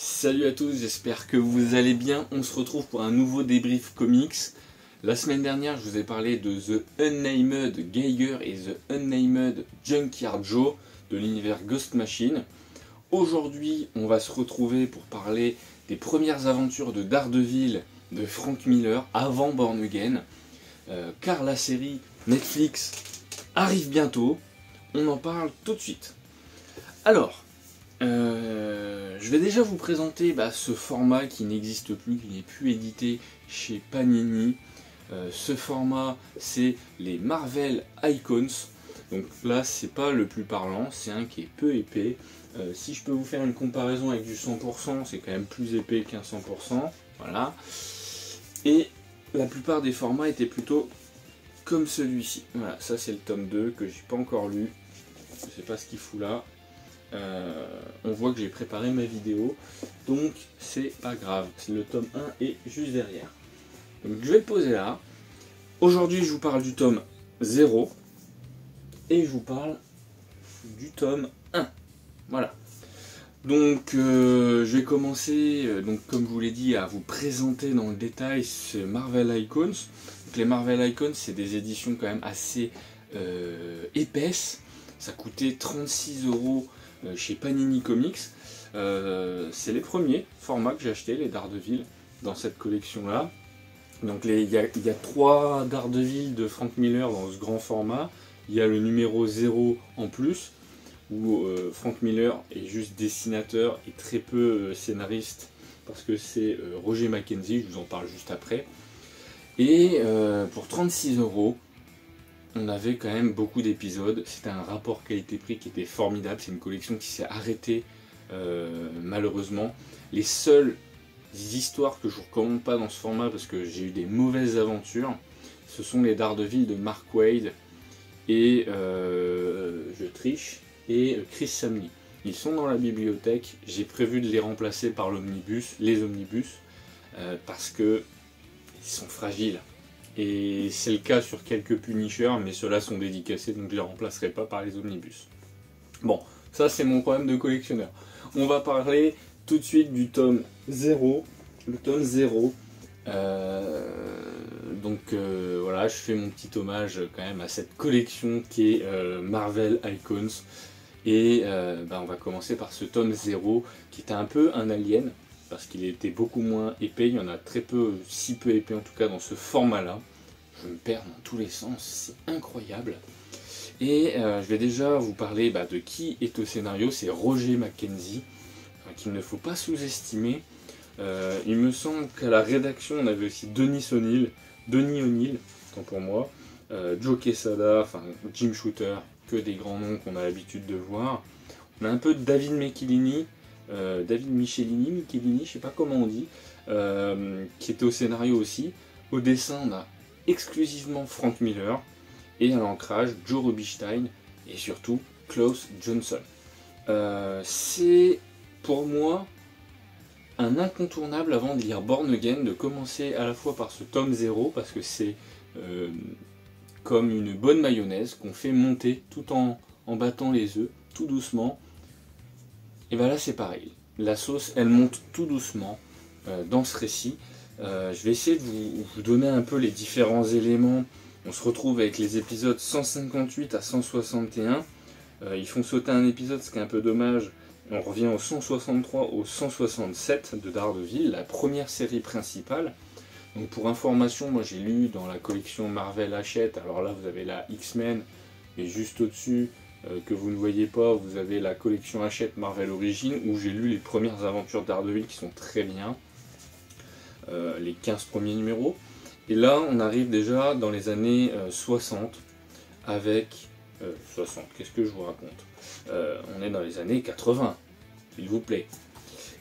Salut à tous, j'espère que vous allez bien. On se retrouve pour un nouveau débrief comics. La semaine dernière, je vous ai parlé de The Unnamed Geiger et The Unnamed Junkyard Joe de l'univers Ghost Machine. Aujourd'hui, on va se retrouver pour parler des premières aventures de Daredevil de Frank Miller avant Born Again, car la série Netflix arrive bientôt. On en parle tout de suite. Alors, je vais déjà vous présenter ce format qui n'existe plus, qui n'est plus édité chez Panini. Ce format, c'est les Marvel Icons. Donc là, c'est pas le plus parlant, c'est un qui est peu épais. Si je peux vous faire une comparaison avec du 100%, c'est quand même plus épais qu'un 100%. Voilà. Et la plupart des formats étaient plutôt comme celui-ci. Voilà, ça c'est le tome 2 que j'ai pas encore lu. Je sais pas ce qu'il fout là. On voit que j'ai préparé ma vidéo, donc c'est pas grave, le tome 1 est juste derrière. Donc je vais le poser là. Aujourd'hui je vous parle du tome 0 et je vous parle du tome 1. Voilà. Donc je vais commencer, comme je vous l'ai dit, à vous présenter dans le détail ce Marvel Icons. Donc, les Marvel Icons, c'est des éditions quand même assez épaisses. Ça coûtait 36 € chez Panini Comics. C'est les premiers formats que j'ai acheté, les Daredevil, dans cette collection-là. Donc il y a 3 Daredevil de Frank Miller dans ce grand format. Il y a le numéro 0 en plus, où Frank Miller est juste dessinateur et très peu scénariste, parce que c'est Roger McKenzie, je vous en parle juste après. Et pour 36 €, on avait quand même beaucoup d'épisodes. C'était un rapport qualité-prix qui était formidable. C'est une collection qui s'est arrêtée malheureusement. Les seules histoires que je ne vous recommande pas dans ce format parce que j'ai eu des mauvaises aventures, ce sont les Daredevil de Mark Waid et je triche et Chris Samnee. Ils sont dans la bibliothèque. J'ai prévu de les remplacer par les omnibus, parce que ils sont fragiles. Et c'est le cas sur quelques Punisher, mais ceux-là sont dédicacés, donc je ne les remplacerai pas par les omnibus. Bon, ça c'est mon problème de collectionneur. On va parler tout de suite du tome 0. Le tome 0. Voilà, je fais mon petit hommage quand même à cette collection qui est Marvel Icons. Et on va commencer par ce tome 0, qui était un peu un alien, parce qu'il était beaucoup moins épais. Il y en a très peu, si peu épais en tout cas dans ce format-là. Je me perds dans tous les sens, c'est incroyable. Et je vais déjà vous parler de qui est au scénario. C'est Roger McKenzie, qu'il ne faut pas sous-estimer. Il me semble qu'à la rédaction, on avait aussi Denis O'Neill, tant pour moi, Joe Quesada, Jim Shooter, que des grands noms qu'on a l'habitude de voir. On a un peu de David Michelini, je sais pas comment on dit, qui était au scénario aussi. Au dessin, on a exclusivement Frank Miller, et à l'ancrage, Joe Rubinstein, et surtout Klaus Johnson. C'est pour moi un incontournable avant de lire Born Again, de commencer à la fois par ce tome 0, parce que c'est comme une bonne mayonnaise qu'on fait monter tout en battant les œufs, tout doucement. Et là c'est pareil, la sauce elle monte tout doucement dans ce récit. Je vais essayer de vous donner un peu les différents éléments. On se retrouve avec les épisodes 158 à 161. Ils font sauter un épisode, ce qui est un peu dommage. On revient au 163 au 167 de Daredevil, la première série principale. Donc pour information, moi j'ai lu dans la collection Marvel Hachette. Alors là vous avez la X-Men, et juste au-dessus, que vous ne voyez pas, vous avez la collection Hachette Marvel Origins, où j'ai lu les premières aventures Daredevil qui sont très bien, les 15 premiers numéros. Et là on arrive déjà dans les années 60 avec 60, qu'est-ce que je vous raconte, on est dans les années 80, s'il vous plaît.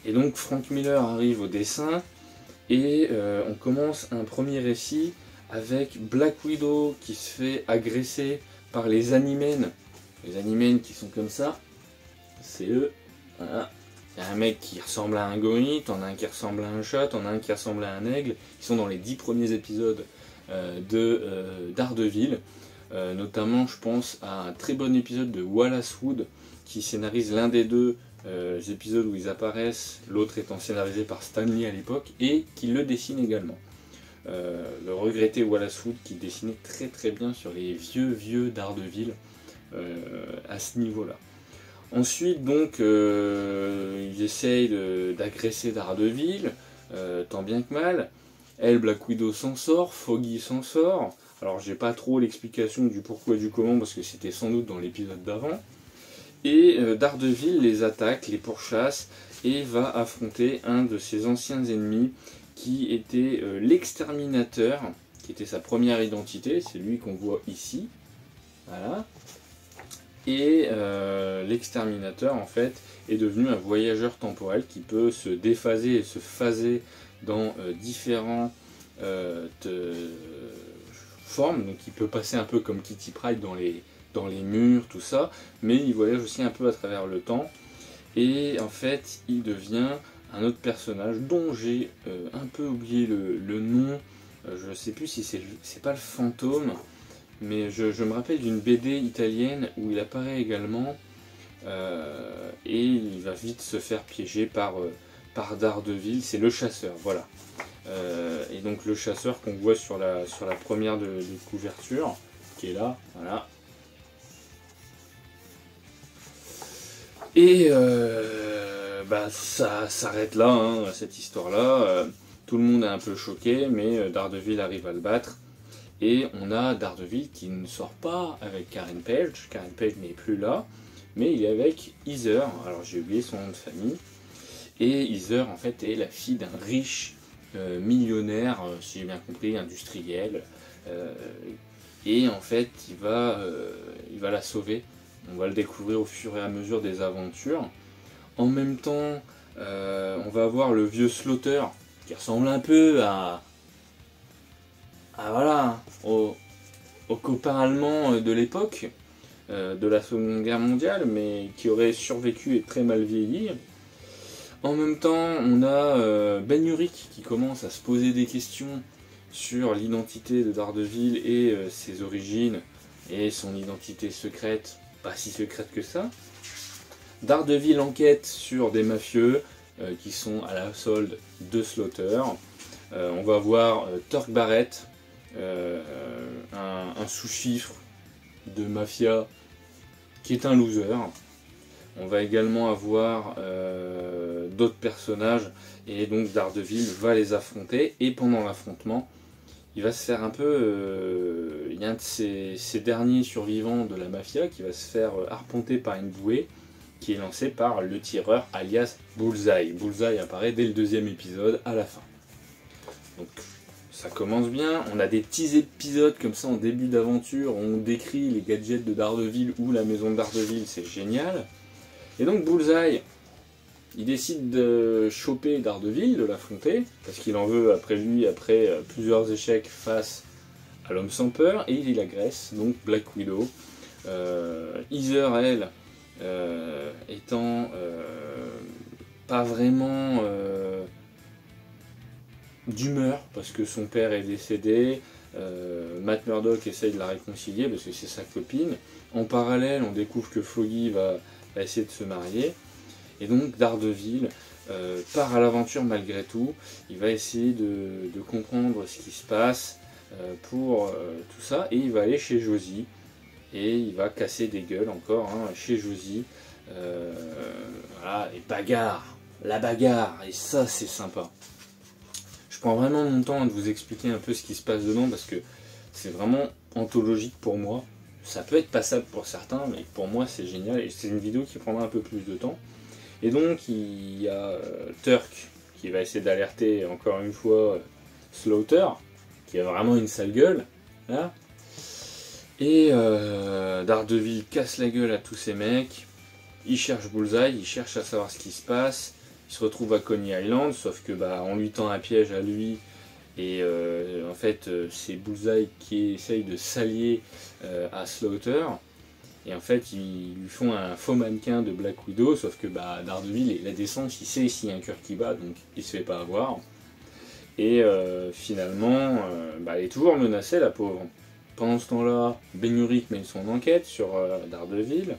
Et donc Frank Miller arrive au dessin, et on commence un premier récit avec Black Widow qui se fait agresser par les Animen. Les Animen qui sont comme ça, c'est eux. Voilà. Il y a un mec qui ressemble à un gorille, t'en as un qui ressemble à un chat, t'en as un qui ressemble à un aigle. Ils sont dans les 10 premiers épisodes de Daredevil. Notamment, je pense à un très bon épisode de Wallace Wood qui scénarise l'un des deux épisodes où ils apparaissent, l'autre étant scénarisé par Stan Lee à l'époque, et qui le dessine également. Le regretté Wallace Wood qui dessinait très très bien sur les vieux Daredevil à ce niveau-là. Ensuite, donc, ils essayent d'agresser Daredevil, tant bien que mal. Elle, Black Widow s'en sort, Foggy s'en sort. Alors, j'ai pas trop l'explication du pourquoi et du comment, parce que c'était sans doute dans l'épisode d'avant. Et Daredevil les attaque, les pourchasse, et va affronter un de ses anciens ennemis, qui était l'exterminateur, qui était sa première identité, c'est lui qu'on voit ici. Voilà. Et l'exterminateur en fait est devenu un voyageur temporel qui peut se déphaser et se phaser dans différentes formes. Donc il peut passer un peu comme Kitty Pryde dans les murs, tout ça, mais il voyage aussi un peu à travers le temps. Et en fait il devient un autre personnage dont j'ai un peu oublié le nom. Je sais plus si c'est pas le fantôme. Mais je me rappelle d'une BD italienne où il apparaît également et il va vite se faire piéger par Daredevil, c'est le chasseur, voilà. Et donc le chasseur qu'on voit sur la première de couverture, qui est là, voilà. Et ça s'arrête là, hein, cette histoire-là. Tout le monde est un peu choqué, mais Daredevil arrive à le battre. Et on a Daredevil qui ne sort pas avec Karen Page. Karen Page n'est plus là, mais il est avec Heather. Alors j'ai oublié son nom de famille. Et Heather en fait est la fille d'un riche millionnaire, si j'ai bien compris, industriel. Et en fait il va la sauver. On va le découvrir au fur et à mesure des aventures. En même temps, on va avoir le vieux Slaughter qui ressemble un peu voilà, aux copains allemands de l'époque, de la Seconde Guerre mondiale, mais qui aurait survécu et très mal vieilli. En même temps, on a Ben Urich qui commence à se poser des questions sur l'identité de Daredevil et ses origines et son identité secrète, pas si secrète que ça. Daredevil enquête sur des mafieux qui sont à la solde de Slaughter. On va voir Turk Barrett, un sous-fifre de mafia qui est un loser. On va également avoir d'autres personnages et donc Daredevil va les affronter et pendant l'affrontement il va se faire un peu... il y a un de ces derniers survivants de la mafia qui va se faire arpenter par une bouée qui est lancée par le tireur alias Bullseye. Bullseye apparaît dès le deuxième épisode à la fin. Donc ça commence bien, on a des petits épisodes comme ça en début d'aventure, on décrit les gadgets de Daredevil ou la maison de Daredevil, c'est génial. Et donc Bullseye, il décide de choper Daredevil, de l'affronter, parce qu'il en veut après lui, après plusieurs échecs face à l'homme sans peur, et il agresse donc Black Widow. Heather, elle, étant pas vraiment d'humeur, parce que son père est décédé, Matt Murdock essaye de la réconcilier, parce que c'est sa copine. En parallèle, on découvre que Foggy va essayer de se marier. Et donc Daredevil part à l'aventure malgré tout. Il va essayer de comprendre ce qui se passe pour tout ça. Et il va aller chez Josie. Et il va casser des gueules encore chez Josie. Voilà, et bagarre. La bagarre. Et ça, c'est sympa. Je prends vraiment mon temps de vous expliquer un peu ce qui se passe dedans. Parce que c'est vraiment anthologique pour moi. Ça peut être passable pour certains. Mais pour moi, c'est génial. Et c'est une vidéo qui prendra un peu plus de temps. Et donc il y a Turk qui va essayer d'alerter encore une fois Slaughter, qui a vraiment une sale gueule, là. Et Daredevil casse la gueule à tous ces mecs, il cherche Bullseye, il cherche à savoir ce qui se passe, il se retrouve à Coney Island, sauf que on lui tend un piège à lui, et en fait c'est Bullseye qui essaye de s'allier à Slaughter. Et en fait, ils lui font un faux mannequin de Black Widow, sauf que Daredevil, la descente, il sait s'il y a un cœur qui bat, donc il se fait pas avoir. Et finalement, elle est toujours menacée, la pauvre. Pendant ce temps-là, Ben Urich mène son enquête sur Daredevil.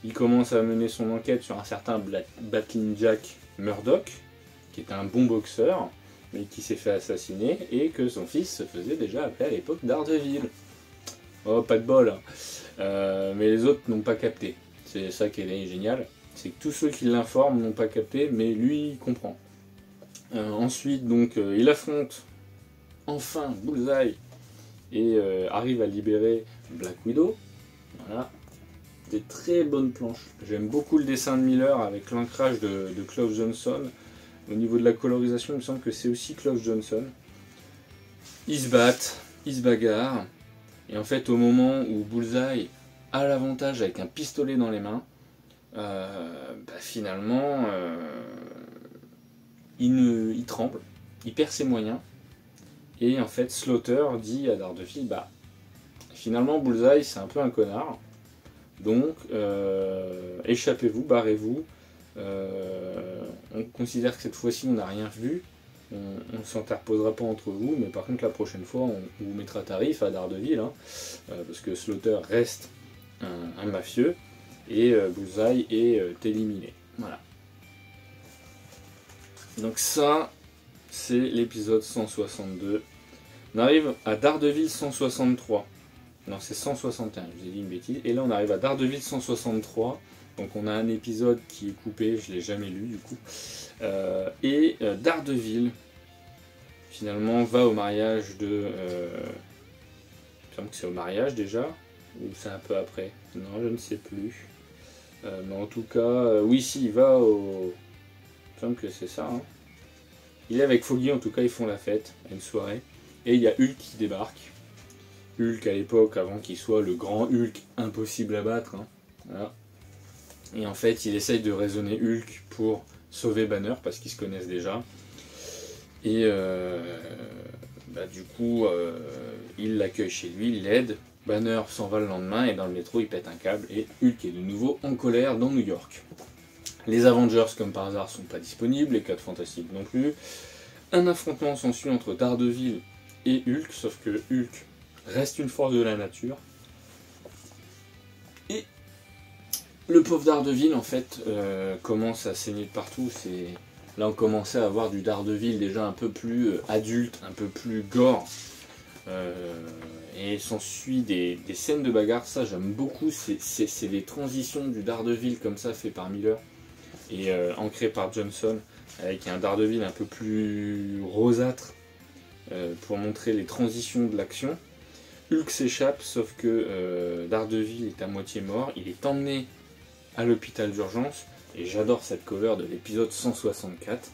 il commence à mener son enquête sur un certain Battling Jack Murdoch, qui était un bon boxeur, mais qui s'est fait assassiner, et que son fils se faisait déjà appeler à l'époque Daredevil. Oh, pas de bol, hein. Mais les autres n'ont pas capté. C'est ça qui est génial, c'est que tous ceux qui l'informent n'ont pas capté, mais lui, il comprend. Ensuite, donc, il affronte enfin Bullseye, et arrive à libérer Black Widow. Voilà. Des très bonnes planches. J'aime beaucoup le dessin de Miller avec l'ancrage de Klaus Johnson. Au niveau de la colorisation, il me semble que c'est aussi Klaus Johnson. Ils se battent, ils se bagarrent. Et en fait, au moment où Bullseye a l'avantage avec un pistolet dans les mains, finalement, il tremble, il perd ses moyens. Et en fait, Slaughter dit à Daredevil, finalement, Bullseye, c'est un peu un connard. Donc, échappez-vous, barrez-vous. On considère que cette fois-ci, on n'a rien vu. On ne s'interposera pas entre vous, mais par contre, la prochaine fois, on vous mettra tarif à Daredevil, hein, parce que Slaughter reste un mafieux, et Bullseye est éliminé. Voilà. Donc ça, c'est l'épisode 162. On arrive à Daredevil 163. Non, c'est 161, je vous ai dit une bêtise. Et là, on arrive à Daredevil 163. Donc, on a un épisode qui est coupé, je ne l'ai jamais lu du coup. Daredevil, finalement, va au mariage de. Il me semble que c'est au mariage déjà, ou c'est un peu après. Non, je ne sais plus. Mais en tout cas, oui, si, il va au. Il me semble que c'est ça. Hein. Il est avec Foggy, en tout cas, ils font la fête à une soirée. Et il y a Hulk qui débarque. Hulk à l'époque, avant qu'il soit le grand Hulk impossible à battre. Hein. Voilà. Et en fait, il essaye de raisonner Hulk pour sauver Banner, parce qu'ils se connaissent déjà. Et du coup, il l'accueille chez lui, il l'aide. Banner s'en va le lendemain, et dans le métro, il pète un câble, et Hulk est de nouveau en colère dans New York. Les Avengers, comme par hasard, sont pas disponibles, les 4 Fantastiques non plus. Un affrontement s'ensuit entre Daredevil et Hulk, sauf que Hulk reste une force de la nature. Et le pauvre Daredevil, en fait, commence à saigner de partout. Là, on commençait à avoir du Daredevil déjà un peu plus adulte, un peu plus gore. Et s'ensuit des scènes de bagarre. Ça, j'aime beaucoup. C'est les transitions du Daredevil comme ça, fait par Miller et ancré par Johnson, avec un Daredevil un peu plus rosâtre pour montrer les transitions de l'action. Hulk s'échappe, sauf que Daredevil est à moitié mort. Il est emmené à l'hôpital d'urgence, et j'adore cette cover de l'épisode 164,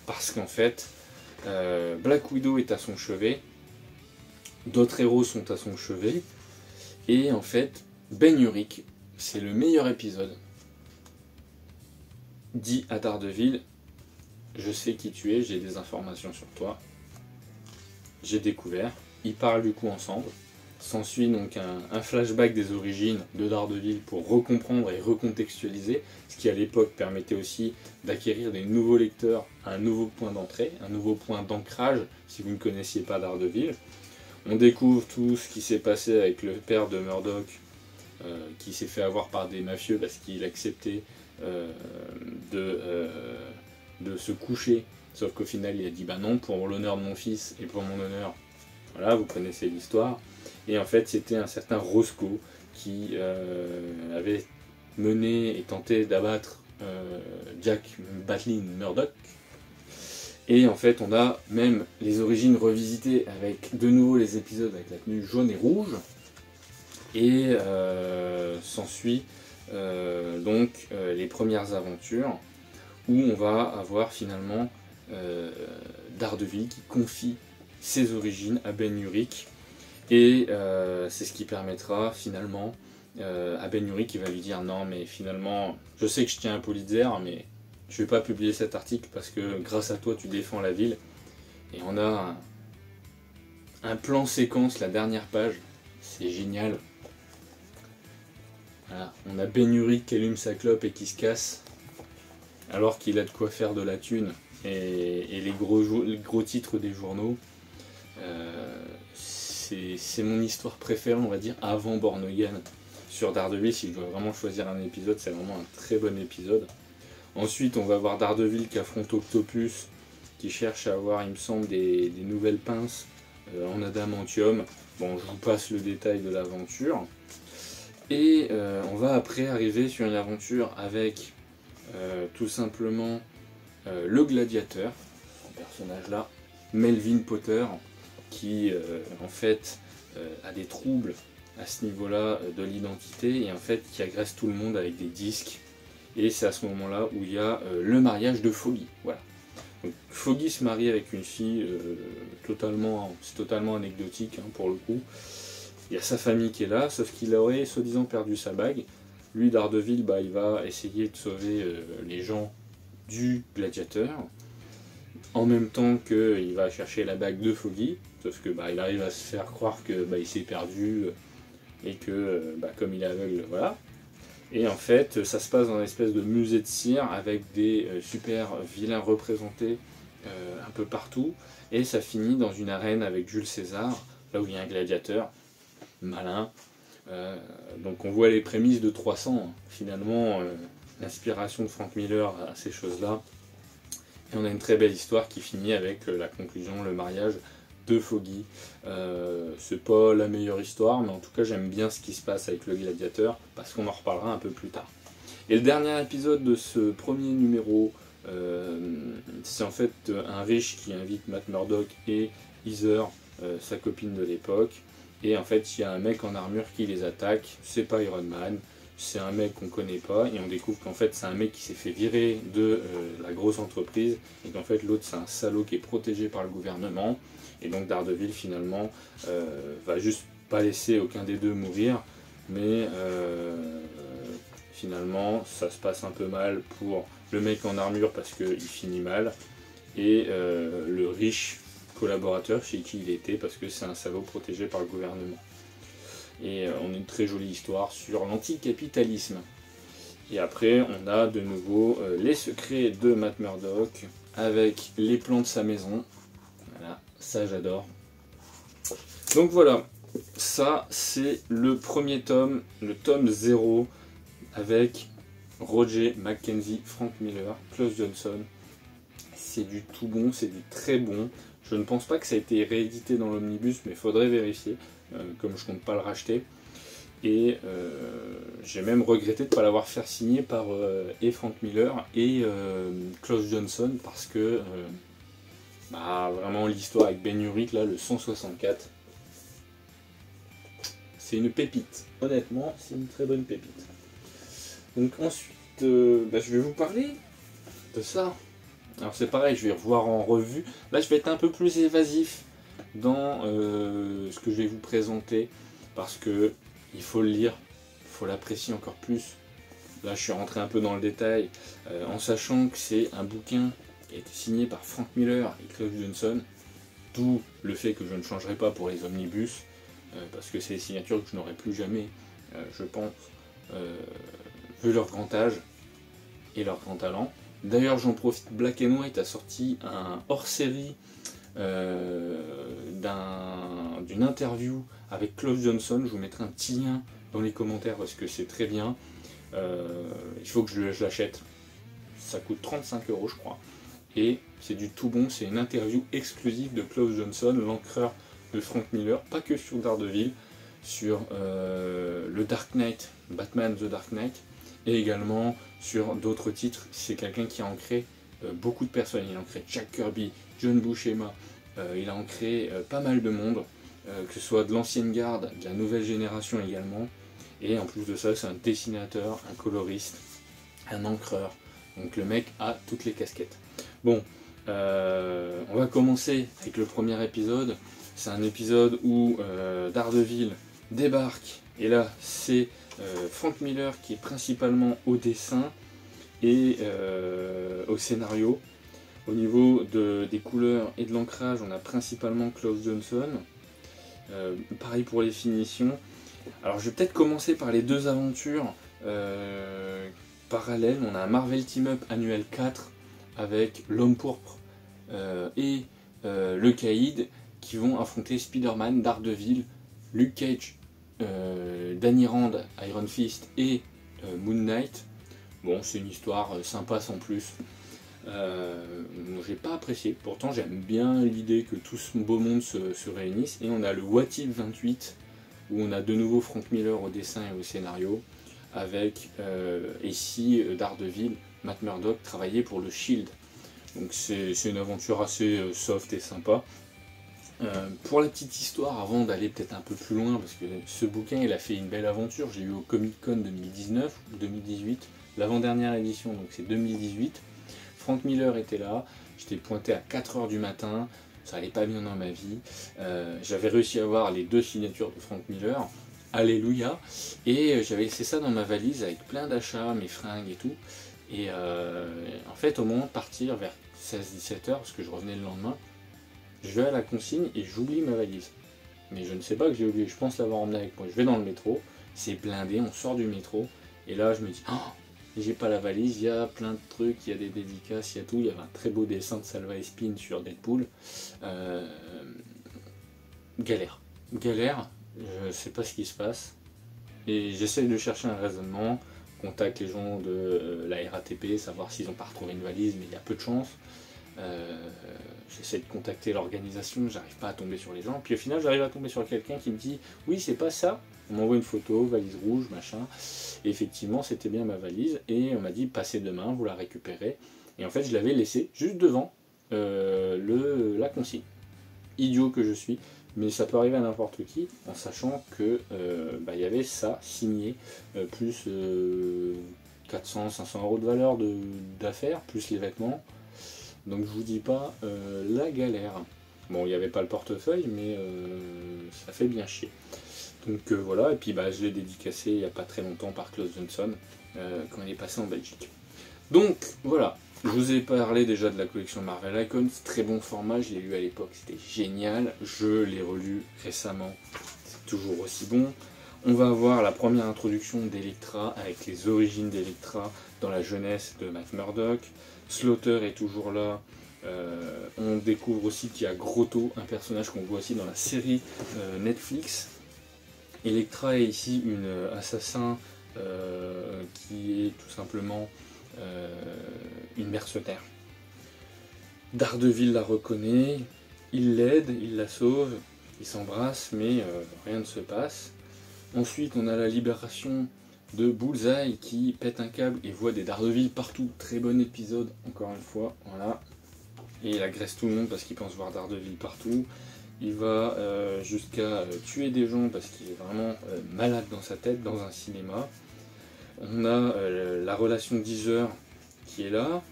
parce qu'en fait, Black Widow est à son chevet, d'autres héros sont à son chevet, et en fait, Ben Urich, c'est le meilleur épisode, dit à Daredevil, je sais qui tu es, j'ai des informations sur toi, j'ai découvert, ils parlent du coup ensemble. S'ensuit donc un flashback des origines de Daredevil pour recomprendre et recontextualiser, ce qui à l'époque permettait aussi d'acquérir des nouveaux lecteurs à un nouveau point d'entrée, un nouveau point d'ancrage si vous ne connaissiez pas Daredevil. On découvre tout ce qui s'est passé avec le père de Murdoch, qui s'est fait avoir par des mafieux parce qu'il acceptait de se coucher, sauf qu'au final il a dit bah non, pour l'honneur de mon fils et pour mon honneur. Voilà, vous connaissez l'histoire. Et en fait, c'était un certain Roscoe qui avait mené et tenté d'abattre Jack Battling Murdoch. Et en fait, on a même les origines revisitées avec de nouveau les épisodes avec la tenue jaune et rouge. Et s'ensuit donc les premières aventures où on va avoir finalement Daredevil qui confie ses origines à Ben Urich. Et c'est ce qui permettra finalement à Ben Urich qui va lui dire non mais finalement je sais que je tiens un Pulitzer mais je vais pas publier cet article parce que grâce à toi tu défends la ville. Et on a un plan séquence, la dernière page, c'est génial. Voilà. On a Ben Urich qui allume sa clope et qui se casse alors qu'il a de quoi faire de la thune et les gros titres des journaux. C'est mon histoire préférée, on va dire, avant Born Again. sur Daredevil. Si je dois vraiment choisir un épisode, c'est vraiment un très bon épisode. Ensuite, on va voir Daredevil qui affronte Octopus, qui cherche à avoir, il me semble, des nouvelles pinces en adamantium. Bon, je vous passe le détail de l'aventure. Et on va après arriver sur une aventure avec tout simplement le gladiateur, ce personnage-là, Melvin Potter, qui en fait a des troubles à ce niveau-là de l'identité et en fait qui agresse tout le monde avec des disques. Et c'est à ce moment-là où il y a le mariage de Foggy. Voilà. Donc, Foggy se marie avec une fille c'est totalement anecdotique hein, pour le coup. Il y a sa famille qui est là, sauf qu'il aurait soi-disant perdu sa bague. Lui, Daredevil, il va essayer de sauver les gens du gladiateur, en même temps qu'il va chercher la bague de Foggy, sauf que il arrive à se faire croire que il s'est perdu et que comme il est aveugle, voilà. Et en fait, ça se passe dans une espèce de musée de cire avec des super vilains représentés un peu partout, et ça finit dans une arène avec Jules César, là où il y a un gladiateur malin. Donc on voit les prémices de 300, hein. Finalement, l'inspiration de Frank Miller à ces choses-là. Et on a une très belle histoire qui finit avec la conclusion, le mariage de Foggy. C'est pas la meilleure histoire, mais en tout cas j'aime bien ce qui se passe avec le gladiateur, parce qu'on en reparlera un peu plus tard. Et le dernier épisode de ce premier numéro, c'est en fait un riche qui invite Matt Murdock et Heather, sa copine de l'époque. Et en fait, il y a un mec en armure qui les attaque, c'est pas Iron Man, c'est un mec qu'on connaît pas, et on découvre qu'en fait c'est un mec qui s'est fait virer de la grosse entreprise, et qu'en fait l'autre c'est un salaud qui est protégé par le gouvernement, et donc Daredevil finalement va juste pas laisser aucun des deux mourir, mais finalement ça se passe un peu mal pour le mec en armure parce qu'il finit mal, et le riche collaborateur chez qui il était parce que c'est un salaud protégé par le gouvernement. Et on a une très jolie histoire sur l'anticapitalisme. Et après on a de nouveau les secrets de Matt Murdock avec les plans de sa maison. Voilà, ça j'adore. Donc voilà, ça c'est le premier tome, le tome 0 avec Roger McKenzie, Frank Miller, Klaus Johnson. C'est du tout bon, c'est du très bon. Je ne pense pas que ça a été réédité dans l'omnibus, mais il faudrait vérifier, comme je ne compte pas le racheter. Et j'ai même regretté de ne pas l'avoir fait signer par et Frank Miller et Klaus Johnson, parce que vraiment l'histoire avec Ben Urich, là, le 164, c'est une pépite. Honnêtement, c'est une très bonne pépite. Donc ensuite, je vais vous parler de ça. Alors c'est pareil, je vais revoir en revue. Là je vais être un peu plus évasif dans ce que je vais vous présenter, parce que il faut le lire, il faut l'apprécier encore plus. Là je suis rentré un peu dans le détail, en sachant que c'est un bouquin qui a été signé par Frank Miller et Klaus Johnson, d'où le fait que je ne changerai pas pour les omnibus, parce que c'est des signatures que je n'aurai plus jamais, je pense, vu leur grand âge et leur grand talent. D'ailleurs, j'en profite, Black and White a sorti un hors-série d'une interview avec Klaus Johnson. Je vous mettrai un petit lien dans les commentaires parce que c'est très bien. Il faut que je l'achète. Ça coûte 35 €, je crois. Et c'est du tout bon, c'est une interview exclusive de Klaus Johnson, l'encreur de Frank Miller, pas que sur Daredevil, sur le Dark Knight, Batman The Dark Knight, et également sur d'autres titres. C'est quelqu'un qui a ancré beaucoup de personnes. Il a ancré Jack Kirby, John Buscema, il a ancré pas mal de monde, que ce soit de l'ancienne garde, de la nouvelle génération également. Et en plus de ça, c'est un dessinateur, un coloriste, un encreur. Donc le mec a toutes les casquettes. Bon, on va commencer avec le premier épisode. C'est un épisode où Daredevil débarque, et là c'est Frank Miller qui est principalement au dessin et au scénario. Au niveau des couleurs et de l'ancrage, on a principalement Klaus Johnson. Pareil pour les finitions. Alors je vais peut-être commencer par les deux aventures parallèles. On a un Marvel Team Up annuel 4 avec l'Homme Pourpre et le Caïd qui vont affronter Spider-Man, Daredevil, Luke Cage, Danny Rand, Iron Fist et Moon Knight. Bon, c'est une histoire sympa sans plus. J'ai pas apprécié, pourtant j'aime bien l'idée que tout ce beau monde se réunisse. Et on a le What If 28 où on a de nouveau Frank Miller au dessin et au scénario, avec ici Daredevil, Matt Murdock travaillait pour le Shield. Donc c'est une aventure assez soft et sympa. Pour la petite histoire, avant d'aller peut-être un peu plus loin, parce que ce bouquin il a fait une belle aventure, j'ai eu au Comic Con 2019 ou 2018, l'avant-dernière édition, donc c'est 2018. Frank Miller était là, j'étais pointé à 4h du matin, ça allait pas bien dans ma vie. J'avais réussi à avoir les 2 signatures de Frank Miller, alléluia, et j'avais laissé ça dans ma valise avec plein d'achats, mes fringues et tout. Et en fait, au moment de partir vers 16-17h, parce que je revenais le lendemain, je vais à la consigne et j'oublie ma valise. Mais je ne sais pas que j'ai oublié, je pense l'avoir emmené avec moi. Je vais dans le métro, c'est blindé, on sort du métro, et là je me dis, oh, j'ai pas la valise, il y a plein de trucs, il y a des dédicaces, il y a tout. Il y avait un très beau dessin de Salva Espin sur Deadpool. Galère, je sais pas ce qui se passe. Et j'essaie de chercher un raisonnement, contacte les gens de la RATP, savoir s'ils n'ont pas retrouvé une valise, mais il y a peu de chance. J'essaie de contacter l'organisation, j'arrive pas à tomber sur les gens. Puis au final, j'arrive à tomber sur quelqu'un qui me dit « Oui, c'est pas ça ». On m'envoie une photo, valise rouge, machin. Et effectivement, c'était bien ma valise. Et on m'a dit « Passez demain, vous la récupérez ». Et en fait, je l'avais laissée juste devant la consigne. Idiot que je suis. Mais ça peut arriver à n'importe qui, en sachant que y avait ça signé, plus 400-500 € de valeur d'affaires, plus les vêtements. Donc je vous dis pas la galère. Bon, il n'y avait pas le portefeuille, mais ça fait bien chier. Donc voilà, et puis je l'ai dédicacé il n'y a pas très longtemps par Klaus Johnson, quand il est passé en Belgique. Donc voilà, je vous ai parlé déjà de la collection Marvel Icons, très bon format, je l'ai lu à l'époque, c'était génial. Je l'ai relu récemment, c'est toujours aussi bon. On va avoir la première introduction d'Elektra, avec les origines d'Elektra dans la jeunesse de Matt Murdock. Slaughter est toujours là. On découvre aussi qu'il y a Grotto, un personnage qu'on voit aussi dans la série Netflix. Elektra est ici une assassin qui est tout simplement une mercenaire. Daredevil la reconnaît, il l'aide, il la sauve, ils s'embrassent, mais rien ne se passe. Ensuite, on a la libération de Bullseye qui pète un câble et voit des Daredevil partout. Très bon épisode, encore une fois, voilà. Et il agresse tout le monde parce qu'il pense voir Daredevil partout. Il va jusqu'à tuer des gens parce qu'il est vraiment malade dans sa tête, dans un cinéma. On a la relation d'Heather qui est là.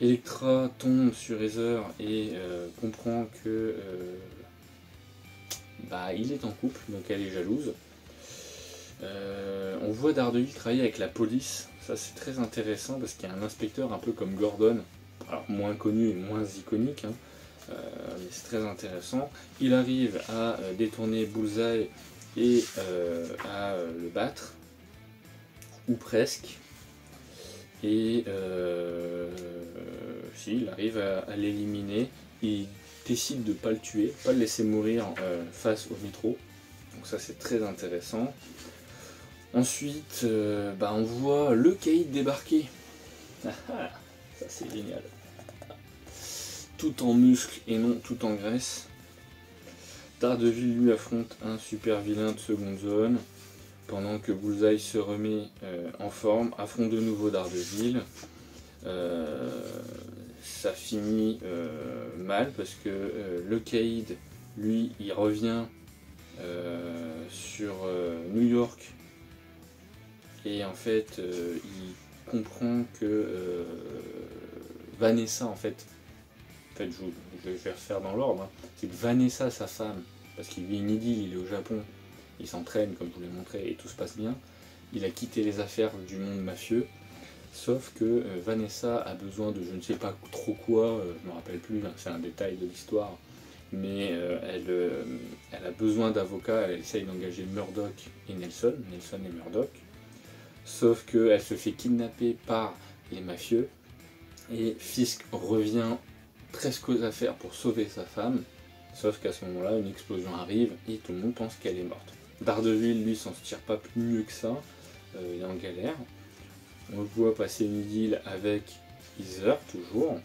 Elektra tombe sur Heather et comprend que il est en couple, donc elle est jalouse. On voit Daredevil travailler avec la police, ça c'est très intéressant parce qu'il y a un inspecteur un peu comme Gordon, alors moins connu et moins iconique, hein, mais c'est très intéressant. Il arrive à détourner Bullseye et à le battre, ou presque, et si, il arrive à l'éliminer. Il décide de ne pas le tuer, pas le laisser mourir face au métro, donc ça c'est très intéressant. Ensuite, on voit le Caïd débarquer. Ça c'est génial. Tout en muscles et non tout en graisse. Daredevil lui affronte un super vilain de seconde zone. Pendant que Bullseye se remet en forme, affronte de nouveau Daredevil. Ça finit mal parce que le Caïd, lui, il revient sur New York. Et en fait, il comprend que Vanessa, je vais refaire dans l'ordre, hein, c'est que Vanessa, sa femme, parce qu'il vit une idylle, il est au Japon, il s'entraîne comme je vous l'ai montré et tout se passe bien, il a quitté les affaires du monde mafieux, sauf que Vanessa a besoin de je ne sais pas trop quoi, je ne me rappelle plus, hein, c'est un détail de l'histoire, mais elle a besoin d'avocats, elle essaye d'engager Murdock et Nelson et Murdock. Sauf qu'elle se fait kidnapper par les mafieux et Fisk revient presque aux affaires pour sauver sa femme. Sauf qu'à ce moment-là, une explosion arrive et tout le monde pense qu'elle est morte. Daredevil, lui, s'en tire pas plus mieux que ça. Il est en galère. On le voit passer une deal avec Heather, toujours.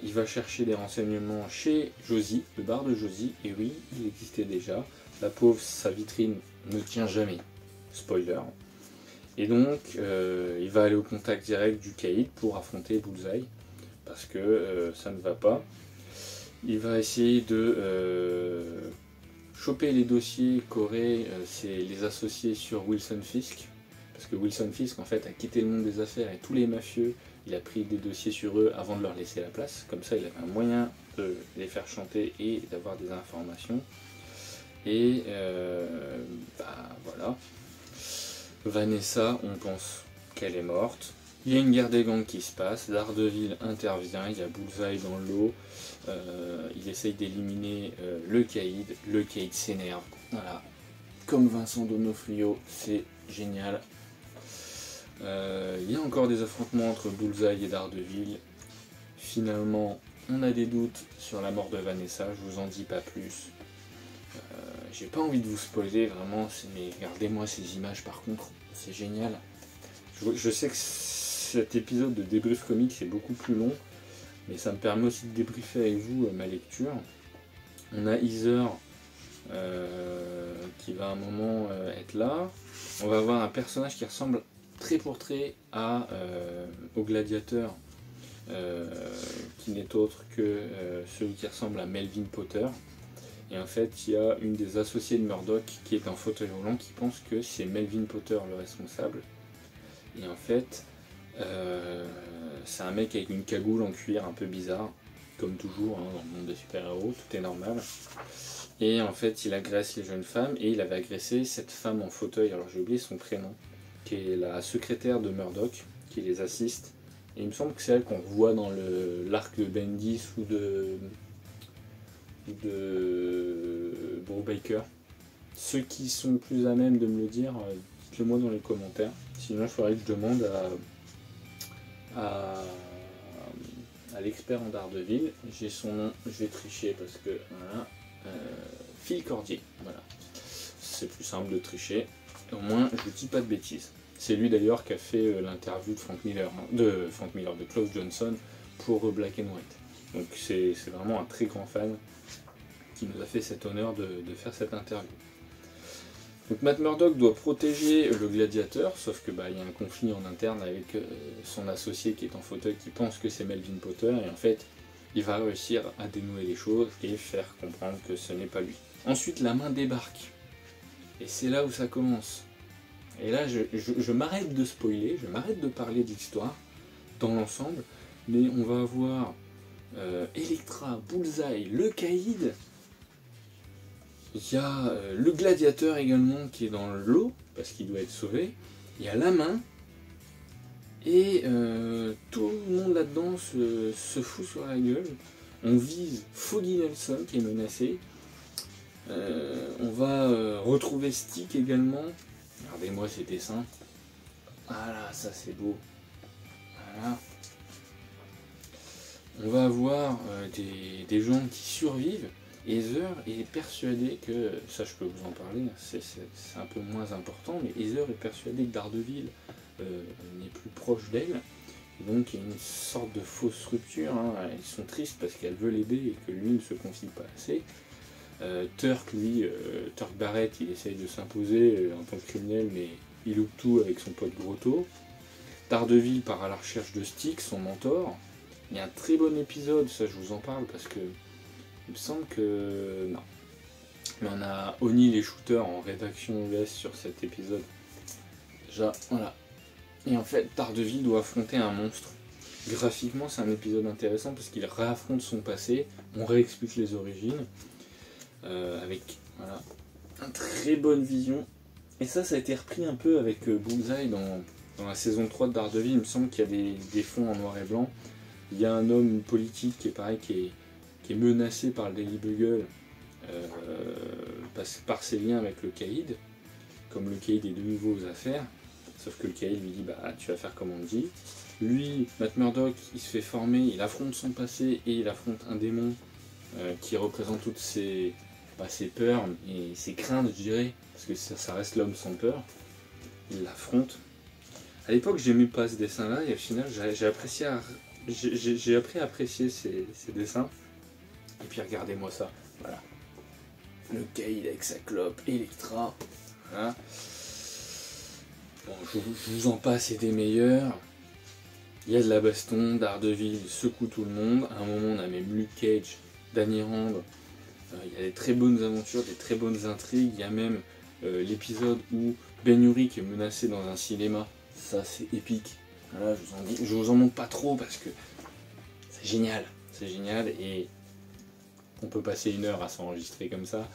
Il va chercher des renseignements chez Josie, le bar de Josie, et oui, il existait déjà. La pauvre, sa vitrine ne tient jamais. Spoiler. Et donc, il va aller au contact direct du Caïd pour affronter Bullseye, parce que ça ne va pas. Il va essayer de choper les dossiers qu'auraient les associés sur Wilson Fisk, parce que Wilson Fisk, en fait, a quitté le monde des affaires et tous les mafieux, il a pris des dossiers sur eux avant de leur laisser la place. Comme ça, il avait un moyen de les faire chanter et d'avoir des informations. Et voilà. Vanessa, on pense qu'elle est morte. Il y a une guerre des gangs qui se passe. Daredevil intervient. Il y a Bullseye dans l'eau. Il essaye d'éliminer le Caïd. Le Caïd s'énerve. Voilà. Comme Vincent D'Onofrio, c'est génial. Il y a encore des affrontements entre Bullseye et Daredevil. Finalement, on a des doutes sur la mort de Vanessa, je vous en dis pas plus. J'ai pas envie de vous spoiler vraiment, mais regardez-moi ces images par contre, c'est génial. Je sais que cet épisode de débrief comics est beaucoup plus long, mais ça me permet aussi de débriefer avec vous ma lecture. On a Heather qui va à un moment être là. On va avoir un personnage qui ressemble trait pour trait au gladiateur, qui n'est autre que celui qui ressemble à Melvin Potter. Et en fait, il y a une des associées de Murdoch qui est en fauteuil roulant qui pense que c'est Melvin Potter le responsable. Et en fait, c'est un mec avec une cagoule en cuir un peu bizarre, comme toujours hein, dans le monde des super-héros, tout est normal. Et en fait, il agresse les jeunes femmes et il avait agressé cette femme en fauteuil, alors j'ai oublié son prénom, qui est la secrétaire de Murdoch, qui les assiste. Et il me semble que c'est elle qu'on voit dans l'arc de Bendis ou de Brubaker. Ceux qui sont plus à même de me le dire, dites-le moi dans les commentaires. Sinon, il faudrait que je demande à l'expert en Daredevil. J'ai son nom, je vais tricher parce que voilà. Phil Cordier, voilà. C'est plus simple de tricher. Au moins, je ne dis pas de bêtises. C'est lui d'ailleurs qui a fait l'interview de Klaus Johnson pour Black and White. Donc c'est vraiment un très grand fan qui nous a fait cet honneur de faire cette interview. Donc Matt Murdock doit protéger le gladiateur, sauf que il y a un conflit en interne avec son associé qui est en fauteuil qui pense que c'est Melvin Potter, et en fait il va réussir à dénouer les choses et faire comprendre que ce n'est pas lui. Ensuite la main débarque, et c'est là où ça commence. Et là je m'arrête de spoiler, je m'arrête de parler de l'histoire dans l'ensemble, mais on va avoir Elektra, Bullseye, le Caïd. Il y a le gladiateur également qui est dans l'eau, parce qu'il doit être sauvé. Il y a la main. Et tout le monde là-dedans se fout sur la gueule. On vise Foggy Nelson qui est menacé. On va retrouver Stick également. Regardez-moi ces dessins. Voilà, ça c'est beau. Voilà. On va avoir des gens qui survivent. Heather est persuadé que, ça je peux vous en parler, c'est un peu moins important, mais Heather est persuadée que Daredevil n'est plus proche d'elle, et donc il y a une sorte de fausse rupture, hein. Ils sont tristes parce qu'elle veut l'aider et que lui ne se confie pas assez. Turk, lui, Turk Barrett, il essaye de s'imposer en tant que criminel, mais il loupe tout avec son pote Grotto. Daredevil part à la recherche de Stick, son mentor. Il y a un très bon épisode, ça je vous en parle parce que il me semble que non. Mais on a Oni les shooters en rédaction US sur cet épisode. Déjà, voilà. Et en fait, Daredevil doit affronter un monstre. Graphiquement, c'est un épisode intéressant parce qu'il réaffronte son passé. On réexplique les origines. Avec voilà, une très bonne vision. Et ça a été repris un peu avec Bullseye dans la saison 3 de Daredevil. Il me semble qu'il y a des fonds en noir et blanc. Il y a un homme politique qui est pareil, qui est menacé par le Daily Bugle par ses liens avec le Caïd, comme le Caïd est de nouveau aux affaires, sauf que le Caïd lui dit tu vas faire comme on te dit. Lui, Matt Murdock, il se fait former, il affronte son passé et il affronte un démon qui représente toutes ses pas ses peurs, mais ses craintes, je dirais, parce que ça reste l'homme sans peur. Il l'affronte. À l'époque, j'aimais pas ce dessin-là, et au final, j'ai appris à apprécier ces dessins. Et puis regardez-moi ça, voilà. Le Kaïd avec sa clope, Electra. Hein. Bon, je vous en passe et des meilleurs. Il y a de la baston, Daredevil secoue tout le monde. À un moment, on a même Luke Cage, Danny Rand. Il y a des très bonnes aventures, des très bonnes intrigues. Il y a même l'épisode où Ben Urich est menacé dans un cinéma. Ça, c'est épique. Voilà, je vous en montre pas trop parce que c'est génial. C'est génial et on peut passer 1 heure à s'enregistrer comme ça.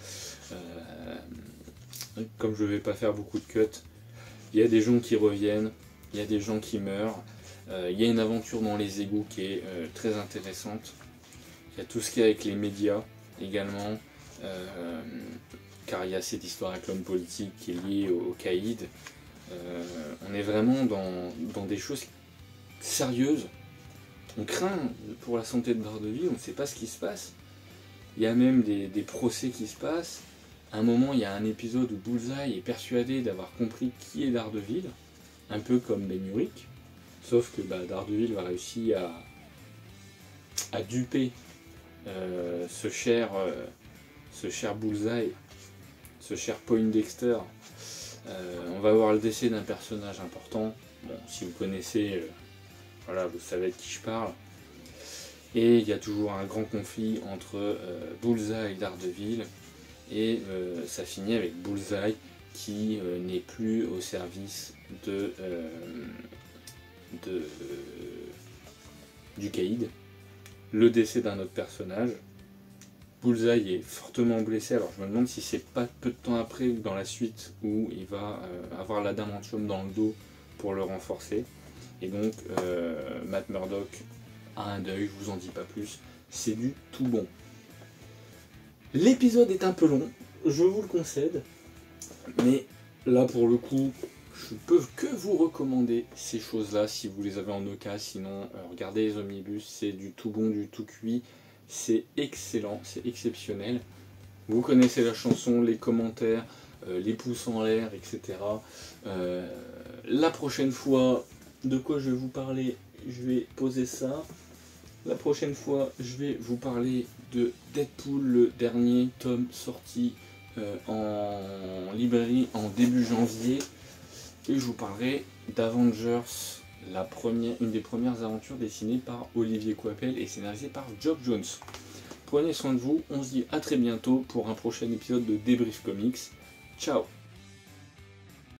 Comme je ne vais pas faire beaucoup de cuts, il y a des gens qui reviennent, il y a des gens qui meurent. Il y a une aventure dans les égouts qui est très intéressante. Il y a tout ce qui est avec les médias également, car il y a cette histoire avec l'homme politique qui est liée au Kaïd. On est vraiment dans des choses sérieuses. On craint pour la santé de Daredevil, on ne sait pas ce qui se passe. Il y a même des procès qui se passent. À un moment, il y a un épisode où Bullseye est persuadé d'avoir compris qui est Daredevil, un peu comme Ben Urich. Sauf que Daredevil va réussir à duper ce cher Bullseye, ce cher Poindexter. On va voir le décès d'un personnage important. Bon, si vous connaissez, voilà, vous savez de qui je parle. Et il y a toujours un grand conflit entre Bullseye et Daredevil. Et ça finit avec Bullseye qui n'est plus au service du Kaïd. Le décès d'un autre personnage. Bullseye est fortement blessé, alors je me demande si c'est pas peu de temps après ou dans la suite où il va avoir l'adamantium dans le dos pour le renforcer. Et donc Matt Murdock a un deuil, je vous en dis pas plus, c'est du tout bon. L'épisode est un peu long, je vous le concède, mais là pour le coup, je peux que vous recommander ces choses-là si vous les avez en occasion. Sinon, regardez les omnibus, c'est du tout bon, du tout cuit, c'est excellent, c'est exceptionnel. Vous connaissez la chanson, les commentaires, les pouces en l'air, etc. La prochaine fois, de quoi je vais vous parler, je vais poser ça. La prochaine fois, je vais vous parler de Deadpool, le dernier tome sorti en librairie en début janvier. Et je vous parlerai d'Avengers, une des premières aventures dessinées par Olivier Coipel et scénarisée par Geoff Johns. Prenez soin de vous, on se dit à très bientôt pour un prochain épisode de Débrief Comics. Ciao!